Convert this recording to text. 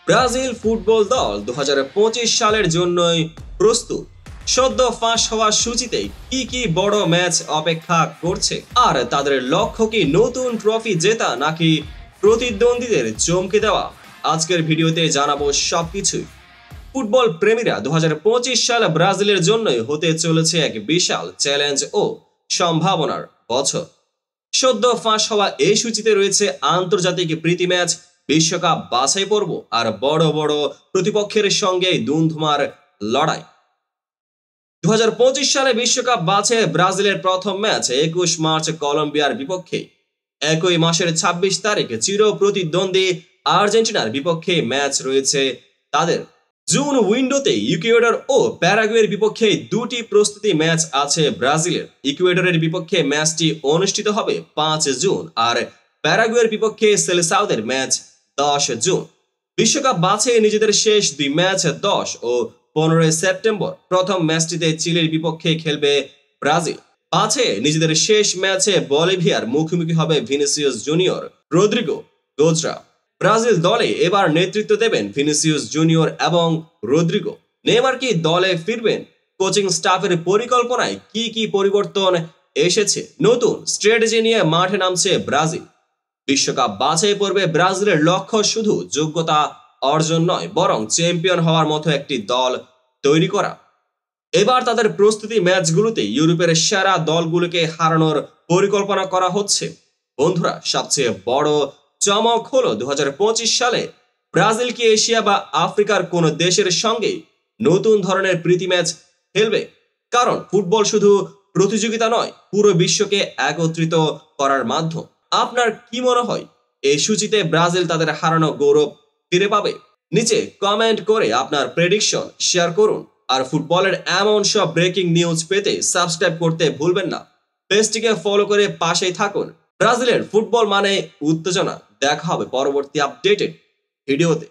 Brazil football দল 2025 সালের জন্যই প্রস্তুত। সদ্য ফাঁস হওয়া সূচিতে কি কি বড় ম্যাচ অপেক্ষা করছে, আর তাদের লক্ষ্য কি নতুন ট্রফি জেতা নাকি প্রতিদ্বন্দ্বীদের চমকে দেওয়া? আজকের ভিডিওতে জানাবো সবকিছুই। ফুটবল প্রেমীরা 2025 সাল ব্রাজিলের জন্যই হতে চলেছে এক বিশাল চ্যালেঞ্জ ও সম্ভাবনার বছর। সদ্য ফাঁস হওয়া এই সূচিতে রয়েছে আন্তর্জাতিক প্রীতি ম্যাচ, বিশ্বকাপ বাছাই পর্ব আর বড় বড় প্রতিপক্ষের সঙ্গে ধুমধুমার লড়াই। 2025 সালে বিশ্বকাপ বাছাই ব্রাজিলের প্রথম ম্যাচ 21 মার্চ কলম্বিয়ার বিপক্ষে। একই মাসের 26 তারিখ চির প্রতিদ্বন্দ্বী আর্জেন্টিনার বিপক্ষে ম্যাচ রয়েছে তাদের। জুন উইন্ডোতে ইকুয়েডর ও প্যারাগুয়ের বিপক্ষে দুটি প্রস্তুতি ম্যাচ আছে ব্রাজিলের। ইকুয়েডরের বিপক্ষে ম্যাচটি অনুষ্ঠিত হবে 5 জুন আর প্যারাগুয়ের বিপক্ষে সেলেসাওদের ম্যাচ 10 জুন। বিশ্বকাপ বাছাইয়ে নিজেদের শেষ দুই ম্যাচ 10 ও 15 সেপ্টেম্বর। প্রথম ম্যাচটিতে চিলির বিপক্ষে খেলবে ব্রাজিল। বাছাইয়ে নিজেদের শেষ ম্যাচে বলিভিয়ার মুখোমুখি হবে ভিনিসিয়াস জুনিয়র, রদ্রিগো গোজরা। ব্রাজিল দলে এবার নেতৃত্ব দেবেন ভিনিসিয়াস জুনিয়র এবং রদ্রিগো। নেইমার কি দলে ফিরবেন? কোচিং স্টাফের পরিকল্পনায় কি কি পরিবর্তন এসেছে? নতুন স্ট্র্যাটেজি নিয়ে মাঠে নামছে ব্রাজিল। বিশ্বকাপ বাছাই পর্বে ব্রাজিলের লক্ষ্য শুধু যোগ্যতা অর্জন নয়, বরং চ্যাম্পিয়ন হওয়ার মতো একটি দল তৈরি করা। এবার তাদের প্রস্তুতি ম্যাচগুলোতে ইউরোপের সেরা দলগুলোকে হারানোর পরিকল্পনা করা হচ্ছে। বন্ধুরা, সবচেয়ে বড় চমক হলো 2025 সালে ব্রাজিল কি এশিয়া বা আফ্রিকার কোন দেশের সঙ্গে নতুন ধরনের প্রীতি ম্যাচ খেলবে। কারণ ফুটবল শুধু প্রতিযোগিতা নয়, পুরো বিশ্বকে একত্রিত করার মাধ্যম। আপনার কি মনে হয়, এই সূচিতে ব্রাজিল তাদের হারানো গৌরব ফিরে পাবে? নিচে কমেন্ট করে আপনার প্রেডিকশন শেয়ার করুন। আর ফুটবলের এমন সব ব্রেকিং নিউজ পেতে সাবস্ক্রাইব করতে ভুলবেন না। পেজটিকে ফলো করে পাশেই থাকুন। ব্রাজিলের ফুটবল মানে উত্তেজনা। দেখা হবে পরবর্তী আপডেটেড ভিডিওতে।